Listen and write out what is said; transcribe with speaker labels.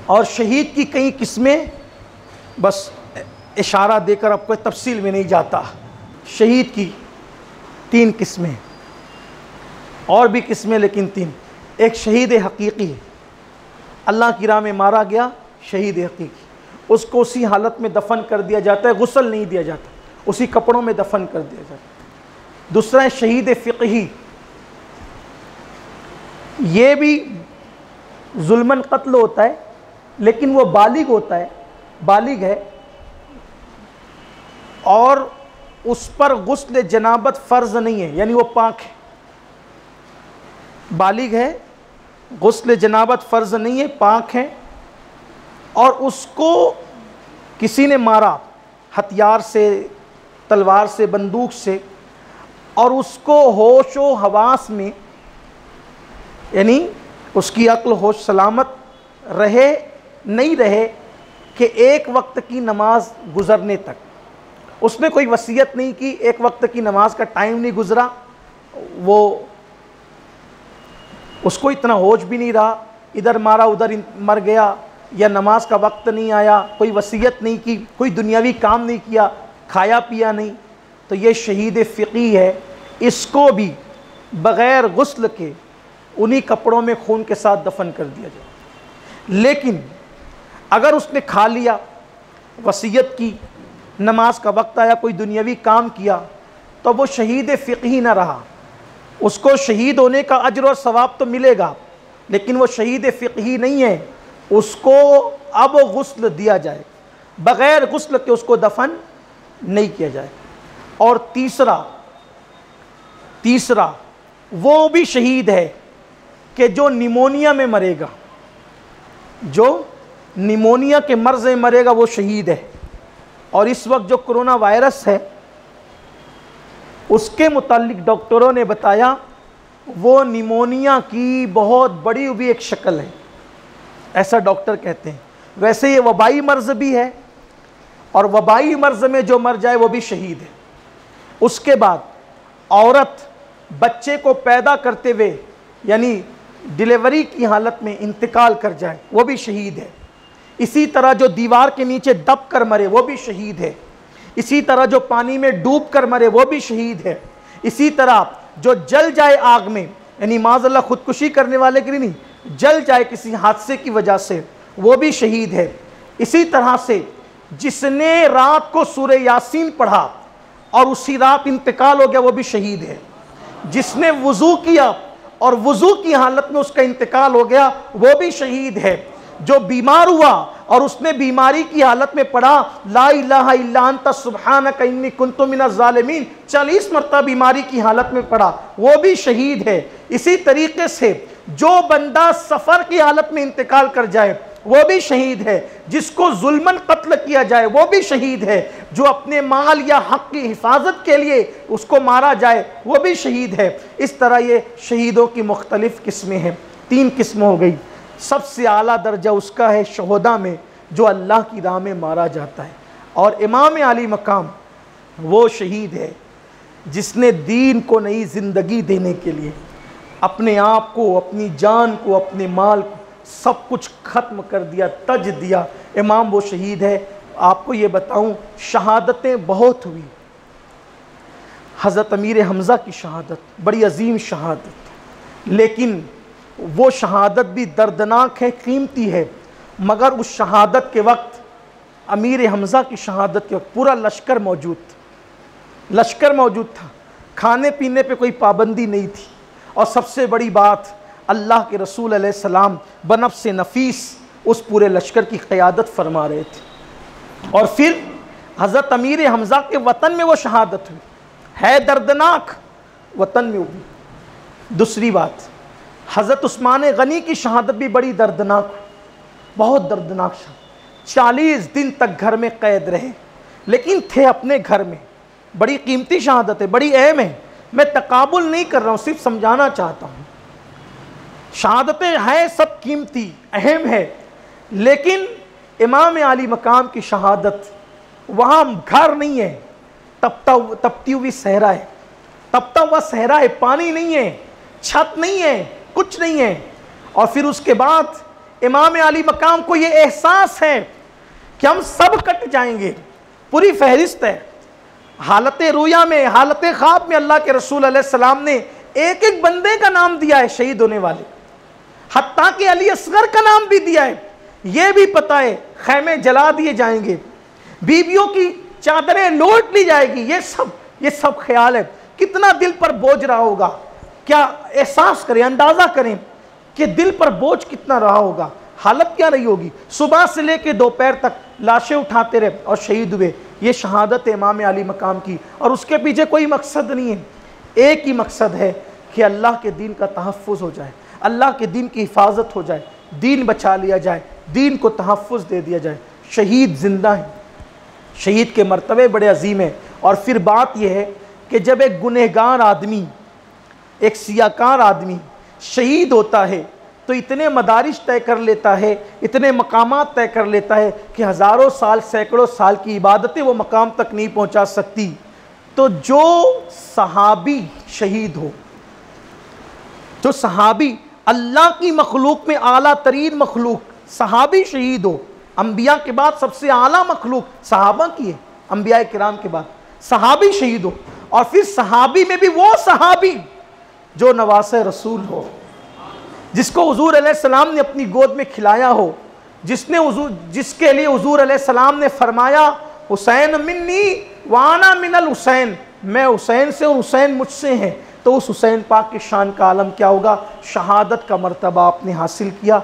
Speaker 1: और शहीद की कई किस्में, बस इशारा देकर अब कोई तफसील में नहीं जाता। शहीद की 3 किस्में, और भी किस्में लेकिन 3। एक शहीद हकीकी है, अल्लाह की राह में मारा गया शहीद हकीकी, उसको उसी हालत में दफन कर दिया जाता है, गुस्ल नहीं दिया जाता, उसी कपड़ों में दफन कर दिया जाता है। दूसरा है शहीद फ़िक़ही, ये भी जुल्मन कत्ल होता है लेकिन वो बालिग होता है, बालिग है और उस पर गुस्ल जनाबत फ़र्ज नहीं है, यानी वो पाक है, बालिग है, गुस्ल जनाबत फ़र्ज नहीं है, पाक है, और उसको किसी ने मारा हथियार से, तलवार से, बंदूक से, और उसको होश व हवास में, यानी उसकी अक्ल होश सलामत रहे नहीं रहे कि एक वक्त की नमाज गुज़रने तक, उसने कोई वसीयत नहीं की, एक वक्त की नमाज का टाइम नहीं गुज़रा, वो उसको इतना होश भी नहीं रहा, इधर मारा उधर मर गया, या नमाज का वक्त नहीं आया, कोई वसीयत नहीं की, कोई दुनियावी काम नहीं किया, खाया पिया नहीं, तो ये शहीद फ़िक़ी है। इसको भी बग़ैर गुस्ल के उन्हीं कपड़ों में खून के साथ दफन कर दिया जाए। लेकिन अगर उसने खा लिया, वसीयत की, नमाज का वक्त आया, कोई दुनियावी काम किया, तो वो शहीद फ़िक़ही ना रहा, उसको शहीद होने का अज्र और सवाब तो मिलेगा लेकिन वो शहीद फ़िक़ही नहीं है, उसको अब गुस्ल दिया जाए, बग़ैर गुस्ल के उसको दफन नहीं किया जाए। और तीसरा वो भी शहीद है कि जो निमोनिया में मरेगा, जो निमोनिया के मर्ज़ में मरेगा वो शहीद है। और इस वक्त जो कोरोना वायरस है उसके मुताल्लिक डॉक्टरों ने बताया वो निमोनिया की बहुत बड़ी हुई एक शक्ल है, ऐसा डॉक्टर कहते हैं। वैसे ये वबाई मर्ज़ भी है और वबाई मर्ज़ में जो मर जाए वो भी शहीद है। उसके बाद औरत बच्चे को पैदा करते हुए यानी डिलीवरी की हालत में इंतकाल कर जाए वो भी शहीद है। इसी तरह जो दीवार के नीचे दब कर मरे वो भी शहीद है। इसी तरह जो पानी में डूब कर मरे वो भी शहीद है। इसी तरह जो जल जाए आग में, यानी माज़अल्लाह खुदकुशी करने वाले के लिए नहीं, जल जाए किसी हादसे की वजह से, वो भी शहीद है। इसी तरह से जिसने रात को सूरह यासीन पढ़ा और उसी रात इंतकाल हो गया वो भी शहीद है। जिसने वुज़ू किया और वुज़ू की हालत में उसका इंतकाल हो गया वो भी शहीद है। जो बीमार हुआ और उसने बीमारी की हालत में पढ़ा ला इलाहा इल्ला अंता सुब्हानका इन्नी कुन्तु मिनज़ ज़ालिमीन 40 मरतबा बीमारी की हालत में पढ़ा वो भी शहीद है। इसी तरीके से जो बंदा सफ़र की हालत में इंतकाल कर जाए वो भी शहीद है। जिसको जुल्मन कत्ल किया जाए वो भी शहीद है। जो अपने माल या हक़ की हिफाजत के लिए उसको मारा जाए वो भी शहीद है। इस तरह ये शहीदों की मुख्तलिफ़ किस्में हैं। 3 किस्में हो गई। सबसे आला दर्जा उसका है शहुदा में जो अल्लाह की राह में मारा जाता है। और इमाम आली मकाम वो शहीद है जिसने दीन को नई ज़िंदगी देने के लिए अपने आप को, अपनी जान को, अपने माल को सब कुछ ख़त्म कर दिया, तज दिया। इमाम वो शहीद है। आपको ये बताऊं शहादतें बहुत हुई। हज़रत अमीर हमज़ा की शहादत बड़ी अजीम शहादत, लेकिन वो शहादत भी दर्दनाक है, कीमती है। मगर उस शहादत के वक्त, अमीर हमज़ा की शहादत के वक्त पूरा लश्कर मौजूद था, लश्कर मौजूद था। खाने पीने पे कोई पाबंदी नहीं थी। और सबसे बड़ी बात अल्लाह के रसूल अलैहिस्सलाम बनफ्स नफीस उस पूरे लश्कर की क़यादत फरमा रहे थे। और फिर हज़रत अमीर हमज़ा के वतन में वो शहादत हुई है, दर्दनाक वतन में हुई। दूसरी बात हज़रत उस्मान गनी की शहादत भी बड़ी दर्दनाक, बहुत दर्दनाक शहादत। 40 दिन तक घर में कैद रहे लेकिन थे अपने घर में। बड़ी कीमती शहादत है, बड़ी अहम है। मैं तकाबुल नहीं कर रहा हूँ, सिर्फ समझाना चाहता हूँ। शहादतें हैं सब कीमती, अहम है, लेकिन इमाम आली मकाम की शहादत वहाँ घर नहीं है, तपती हुई सहरा है, तपता हुआ सहरा है, पानी नहीं है, छत नहीं है, कुछ नहीं है। और फिर उसके बाद इमाम अली मकाम को ये एहसास है कि हम सब कट जाएंगे, पूरी फहरिस्त है। हालत रुया में, हालत ख्वाब में अल्लाह के रसूल अलैहिस्सलाम ने एक एक बंदे का नाम दिया है शहीद होने वाले, हत्ता कि अली असगर का नाम भी दिया है। यह भी पता है खैमे जला दिए जाएंगे, बीवियों की चादरें लौट ली जाएगी। ये सब ख्याल है। कितना दिल पर बोझ रहा होगा, क्या एहसास करें, अंदाजा करें कि दिल पर बोझ कितना रहा होगा, हालत क्या रही होगी। सुबह से लेकर दोपहर तक लाशें उठाते रहे और शहीद हुए। ये शहादत है इमाम अली मकाम की, और उसके पीछे कोई मकसद नहीं है, एक ही मकसद है कि अल्लाह के दीन का तहफ़्फ़ुज़ हो जाए, अल्लाह के दीन की हिफाजत हो जाए, दीन बचा लिया जाए, दीन को तहफ़्फ़ुज़ दे दिया जाए। शहीद ज़िंदा है, शहीद के मर्तबे बड़े अजीम हैं। और फिर बात यह है कि जब एक गुनहगार आदमी, एक सियाकार आदमी शहीद होता है तो इतने मदारिज तय कर लेता है, इतने मकामात तय कर लेता है कि हज़ारों साल, सैकड़ों साल की इबादतें वो मकाम तक नहीं पहुंचा सकती। तो जो सहाबी शहीद हो, जो सहाबी अल्लाह की मखलूक में आला तरीन मखलूक सहाबी शहीद हो, अंबिया के बाद सबसे आला मखलूक सहाबा की है, अंबिया किराम के बाद सहाबी शहीद हो, और फिर सहाबी में भी वो सहाबी जो नवासे रसूल हो, जिसको हुजूर अलैहिस्सलाम ने अपनी गोद में खिलाया हो, जिसके लिए हुजूर अलैहिस्सलाम ने फरमाया हुसैन मिन्नी वाना मिनल हुसैन, मैं हुसैन से और हुसैन मुझसे हैं। तो उस हुसैन पाक की शान का आलम क्या होगा। शहादत का मर्तबा आपने हासिल किया।